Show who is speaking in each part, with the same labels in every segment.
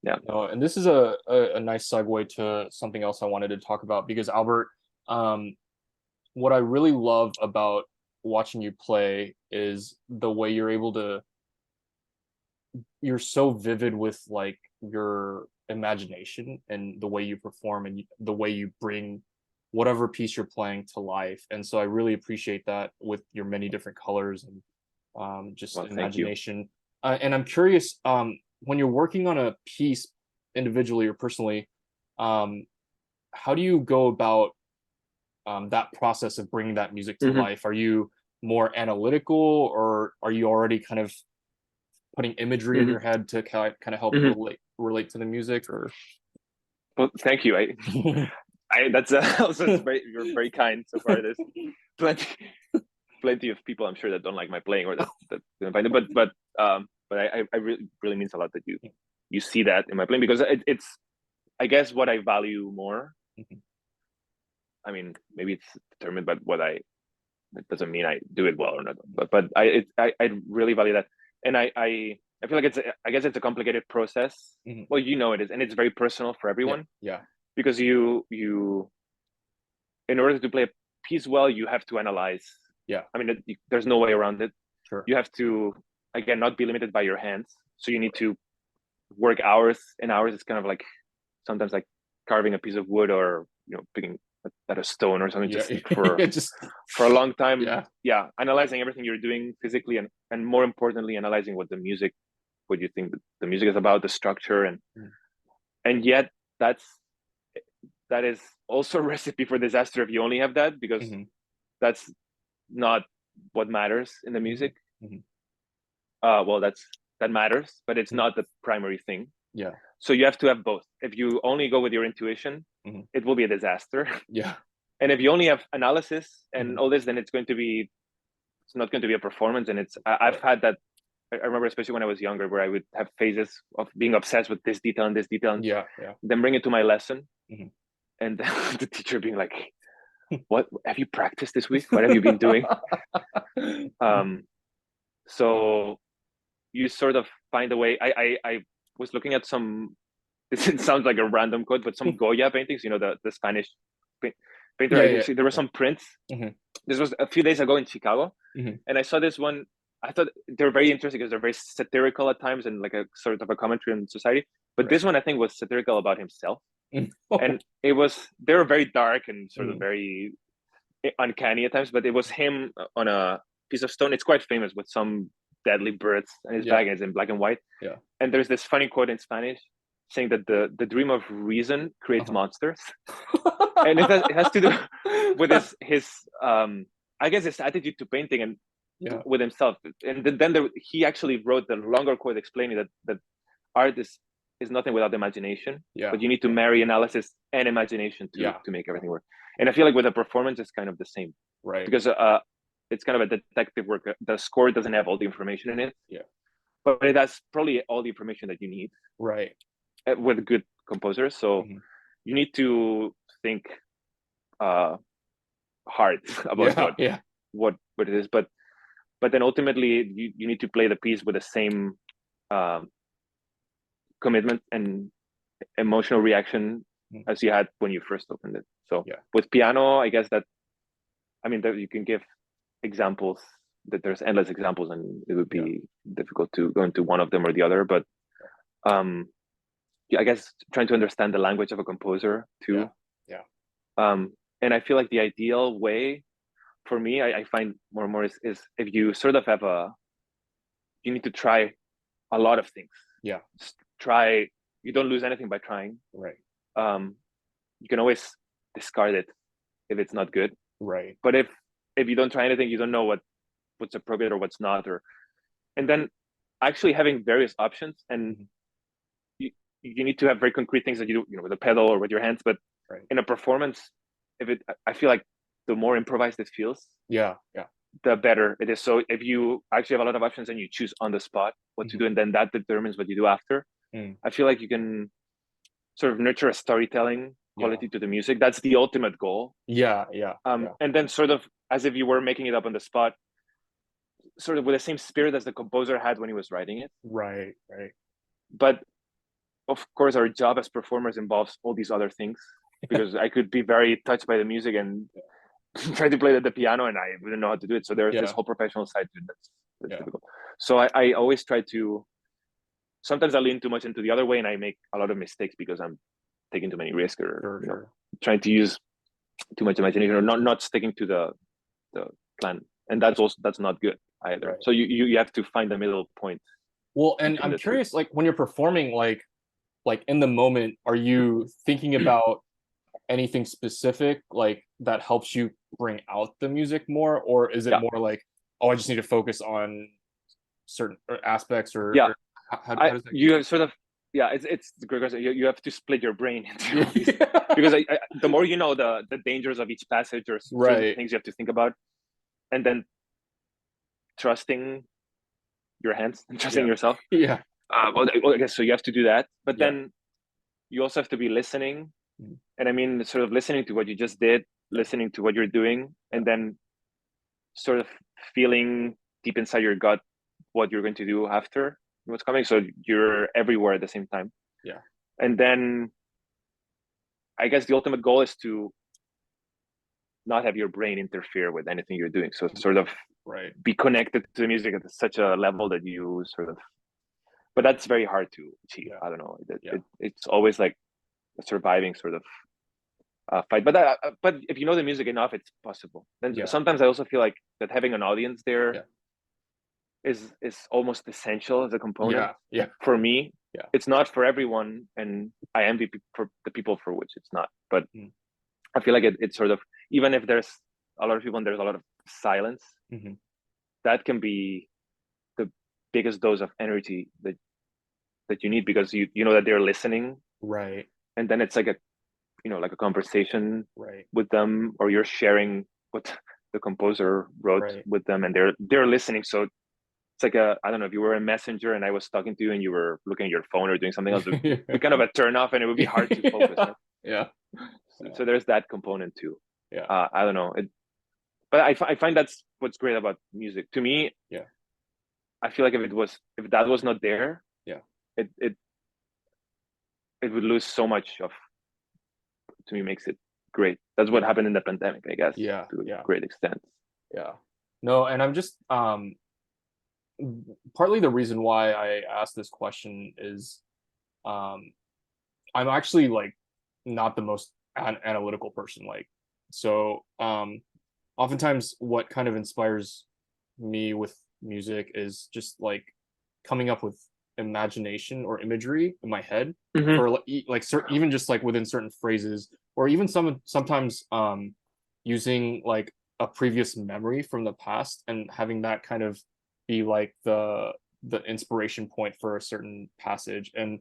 Speaker 1: Yeah.
Speaker 2: No, and this is a nice segue to something else I wanted to talk about because Albert, um, what I really love about watching you play is the way you're so vivid with like your imagination and the way you perform and the way you bring whatever piece you're playing to life. And so I really appreciate that with your many different colors and just
Speaker 1: Well, thank you.
Speaker 2: imagination. And I'm curious, when you're working on a piece individually or personally, um, how do you go about that process of bringing that music to
Speaker 1: Hmm.
Speaker 2: life? Are you more analytical, or are you already kind of putting imagery in
Speaker 1: Hmm.
Speaker 2: your head to kind of help
Speaker 1: Hmm.
Speaker 2: relate to the music? Or
Speaker 1: Well, thank you. I that's also it's very you're very kind so far. There's plenty plenty of people I'm sure that don't like my playing or that don't find it, but I really really means a lot that you see that in my playing because it's I guess what I value more. I mean, maybe it's determined by what I. It doesn't mean I do it well or not, but I really value that, and I feel like I guess it's a complicated process.
Speaker 2: Mhm.
Speaker 1: Well, you know it is, and it's very personal for
Speaker 2: Yeah,
Speaker 1: everyone
Speaker 2: yeah,
Speaker 1: because you in order to play a piece well, you have to analyze.
Speaker 2: yeah,
Speaker 1: I mean, there's no way around it.
Speaker 2: sure.
Speaker 1: You have to again not be limited by your hands, so you need to work hours and hours. It's kind of like sometimes like carving a piece of wood or picking at a stone or something
Speaker 2: Yeah,
Speaker 1: just
Speaker 2: yeah, just
Speaker 1: for a long time.
Speaker 2: yeah,
Speaker 1: Yeah, analyzing everything you're doing physically and more importantly analyzing what you think the music is about, the structure,
Speaker 2: mm,
Speaker 1: and yet that's that is also a recipe for disaster if you only have that because
Speaker 2: hmm,
Speaker 1: that's not what matters in the
Speaker 2: hmm,
Speaker 1: music.
Speaker 2: hmm,
Speaker 1: Well, that matters, but it's
Speaker 2: hmm,
Speaker 1: not the primary thing.
Speaker 2: yeah,
Speaker 1: So you have to have both. If you only go with your intuition,
Speaker 2: hmm,
Speaker 1: it will be a disaster.
Speaker 2: yeah,
Speaker 1: And if you only have analysis
Speaker 2: hmm,
Speaker 1: and all this, then it's not going to be a performance. And I've
Speaker 2: right,
Speaker 1: had that. I remember especially when I was younger, where I would have phases of being obsessed with this detail, and
Speaker 2: yeah, yeah,
Speaker 1: then bring it to my lesson,
Speaker 2: hmm.
Speaker 1: and the teacher being like, "What have you practiced this week? What have you been doing?" Um, so you sort of find a way. I was looking at some. This sounds like a random quote, but some Goya paintings. You know the Spanish painter.
Speaker 2: Yeah,
Speaker 1: I
Speaker 2: yeah,
Speaker 1: see there were
Speaker 2: yeah.
Speaker 1: some prints.
Speaker 2: Hmm,
Speaker 1: This was a few days ago in Chicago,
Speaker 2: hmm,
Speaker 1: and I saw this one. I thought they were very interesting because they're very satirical at times and like a sort of a commentary on society. But
Speaker 2: right.
Speaker 1: this one I think was satirical about himself,
Speaker 2: Mm. Oh,
Speaker 1: and it was they were very dark and sort of
Speaker 2: mm,
Speaker 1: very uncanny at times. But it was him on a piece of stone. It's quite famous with some deadly birds on his
Speaker 2: yeah,
Speaker 1: back, and it's in black and white.
Speaker 2: yeah.
Speaker 1: And there's this funny quote in Spanish saying that the dream of reason creates
Speaker 2: Uh-huh.
Speaker 1: monsters, and it has to do with his I guess his attitude to painting and
Speaker 2: Yeah,
Speaker 1: with himself. And then he actually wrote the longer quote explaining that art is nothing without imagination,
Speaker 2: yeah,
Speaker 1: but you need to
Speaker 2: yeah,
Speaker 1: marry analysis and imagination
Speaker 2: yeah,
Speaker 1: to make
Speaker 2: yeah,
Speaker 1: everything work. And I feel like with a performance, it's kind of the same
Speaker 2: right.
Speaker 1: because it's kind of a detective work. The score doesn't have all the information in it,
Speaker 2: Yeah,
Speaker 1: but it has probably all the information that you need
Speaker 2: right.
Speaker 1: with good composers. So
Speaker 2: Hmm.
Speaker 1: you need to think uh, hard about
Speaker 2: Yeah, yeah,
Speaker 1: what it is, but then ultimately you need to play the piece with the same um, commitment and emotional reaction
Speaker 2: mm,
Speaker 1: as you had when you first opened it. So
Speaker 2: yeah,
Speaker 1: with piano, I guess that I mean that you can give examples that there's endless examples and it would
Speaker 2: yeah,
Speaker 1: be difficult to go into one of them or the other, but um yeah, I guess trying to understand the language of a composer
Speaker 2: yeah,
Speaker 1: too.
Speaker 2: yeah,
Speaker 1: And I feel like the ideal way for me, I find more and more is if you sort of have you need to try a lot of things.
Speaker 2: yeah,
Speaker 1: Just try. You don't lose anything by trying.
Speaker 2: right,
Speaker 1: Um, you can always discard it if it's not good.
Speaker 2: right.
Speaker 1: But if you don't try anything, you don't know what's appropriate or what's not. Or and then actually having various options and
Speaker 2: Mhm.
Speaker 1: you, you need to have very concrete things that you do, with a pedal or with your hands. But
Speaker 2: Right.
Speaker 1: in a performance, if it, I feel like the more improvised it feels,
Speaker 2: Yeah, yeah.
Speaker 1: the better it is. So if you actually have a lot of options and you choose on the spot what to
Speaker 2: Mhm.
Speaker 1: do, and then that determines what you do after,
Speaker 2: Mm.
Speaker 1: I feel like you can sort of nurture a storytelling
Speaker 2: Yeah.
Speaker 1: quality to the music. That's the ultimate goal.
Speaker 2: Yeah, yeah, yeah.
Speaker 1: And then sort of as if you were making it up on the spot, sort of with the same spirit as the composer had when he was writing it.
Speaker 2: Right, right.
Speaker 1: But of course our job as performers involves all these other things, because I could be very touched by the music and try to play the piano and I wouldn't know how to do it. So there's this
Speaker 2: Yeah.
Speaker 1: whole professional side to it that's
Speaker 2: Yeah.
Speaker 1: difficult. So I always try to, sometimes I lean too much into the other way and I make a lot of mistakes because I'm taking too many risks, or
Speaker 2: Sure.
Speaker 1: trying to use too much imagination, or not sticking to the plan. And that's not good either.
Speaker 2: Right.
Speaker 1: So you have to find the middle point.
Speaker 2: Well, and
Speaker 1: between
Speaker 2: I'm
Speaker 1: the two.
Speaker 2: curious, like when you're performing, like in the moment, are you thinking about anything specific like that helps you bring out the music more, or is it
Speaker 1: Yeah.
Speaker 2: more like, oh, I just need to focus on certain aspects, or,
Speaker 1: Yeah.
Speaker 2: or how does that
Speaker 1: You sort of, yeah, it's the great question. You have to split your brain into all these,
Speaker 2: go?
Speaker 1: because the more you know the dangers of each passage or certain
Speaker 2: Right.
Speaker 1: things you have to think about, and then trusting your hands and trusting
Speaker 2: Yeah.
Speaker 1: yourself.
Speaker 2: Yeah.
Speaker 1: Well, I guess so. You have to do that, but
Speaker 2: Yeah.
Speaker 1: then you also have to be listening,
Speaker 2: Mhm.
Speaker 1: and I mean, sort of listening to what you just did, listening to what you're doing, and then sort of feeling deep inside your gut what you're going to do after what's coming. So you're everywhere at the same time.
Speaker 2: Yeah.
Speaker 1: And then I guess the ultimate goal is to not have your brain interfere with anything you're doing. So sort of
Speaker 2: Right.
Speaker 1: be connected to the music at such a level that you sort of, but that's very hard to achieve.
Speaker 2: Yeah.
Speaker 1: I don't know.
Speaker 2: Yeah.
Speaker 1: It's always like a surviving sort of fight. But if you know the music enough, it's possible. Then
Speaker 2: Yeah.
Speaker 1: sometimes I also feel like that having an audience there
Speaker 2: Yeah.
Speaker 1: is almost essential as a component.
Speaker 2: Yeah.
Speaker 1: For me,
Speaker 2: Yeah.
Speaker 1: it's not for everyone, and I envy for the people for which it's not. But I feel like it's sort of, even if there's a lot of people and there's a lot of silence,
Speaker 2: Mhm.
Speaker 1: that can be the biggest dose of energy that you need, because you know that they're listening,
Speaker 2: Right.
Speaker 1: and then it's like a, like a conversation
Speaker 2: Right.
Speaker 1: with them, or you're sharing what the composer wrote
Speaker 2: Right.
Speaker 1: with them, and they're listening. So it's like I don't know, if you were a messenger and I was talking to you and you were looking at your phone or doing something else, it would be kind of a turn off, and it would be hard to focus. Right?
Speaker 2: Yeah.
Speaker 1: So there's that component too.
Speaker 2: Yeah.
Speaker 1: I don't know, but I find that's what's great about music to me.
Speaker 2: Yeah.
Speaker 1: I feel like if that was not there,
Speaker 2: Yeah.
Speaker 1: it would lose so much of, to me, makes it great. That's what happened in the pandemic, I guess.
Speaker 2: Yeah.
Speaker 1: To a
Speaker 2: Yeah.
Speaker 1: great extent.
Speaker 2: Yeah. No, and I'm just partly the reason why I asked this question is um I'm actually like not the most analytical person, like, so oftentimes what kind of inspires me with music is just like coming up with imagination or imagery in my head
Speaker 1: Mm-hmm.
Speaker 2: for even just like within certain phrases, or even sometimes using like a previous memory from the past and having that kind of be like the inspiration point for a certain passage. And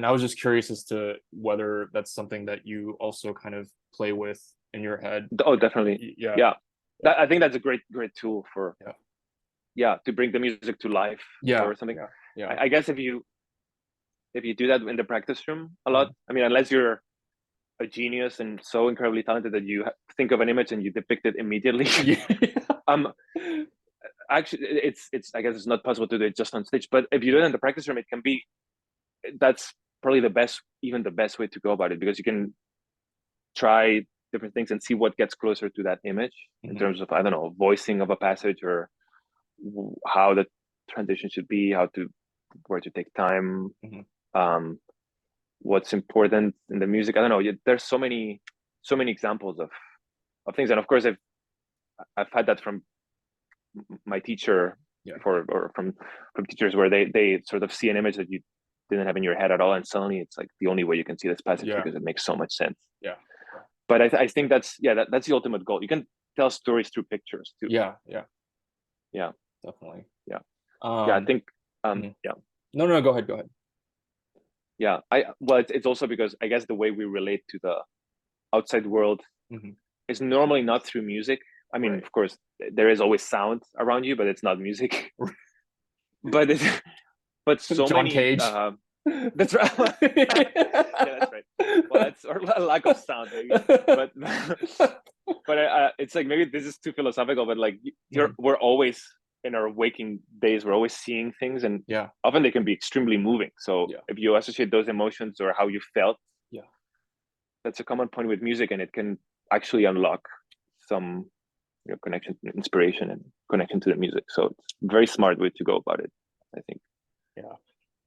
Speaker 2: I was just curious as to whether that's something that you also kind of play with in your head.
Speaker 1: Oh, definitely.
Speaker 2: Yeah.
Speaker 1: I think that's a great tool for to bring the music to life or something.
Speaker 2: Yeah.
Speaker 1: I guess if you do that in the practice room a lot, I mean, unless you're a genius and so incredibly talented that you think of an image and you depict it immediately. Actually, it's I guess it's not possible to do it just on stage, but if you do it in the practice room, it can be, that's probably the best way to go about it, because you can try different things and see what gets closer to that image in terms of, I don't know, voicing of a passage, or how the transition should be, where to take time, what's important in the music. I don't know. There's so many examples of things, and of course I've had that from my teacher before, or from teachers, where they sort of see an image that you didn't have in your head at all, and suddenly it's like the only way you can see this passage because it makes so much sense. But I think that's the ultimate goal. You can tell stories through pictures too.
Speaker 2: Definitely.
Speaker 1: I think
Speaker 2: no, go ahead.
Speaker 1: It's also because I guess the way we relate to the outside world is normally not through music. I mean, of course there is always sound around you, but it's not music. but so
Speaker 2: John
Speaker 1: many
Speaker 2: Cage.
Speaker 1: That's right. That's right. Well, that's, or a lack of sound, maybe. But it's like, maybe this is too philosophical, but like we're always in our waking days, we're always seeing things, and
Speaker 2: Yeah.
Speaker 1: often they can be extremely moving. So
Speaker 2: Yeah.
Speaker 1: if you associate those emotions or how you felt,
Speaker 2: Yeah.
Speaker 1: that's a common point with music, and it can actually unlock some connection, inspiration, and connection to the music. So it's a very smart way to go about it, I think.
Speaker 2: Yeah.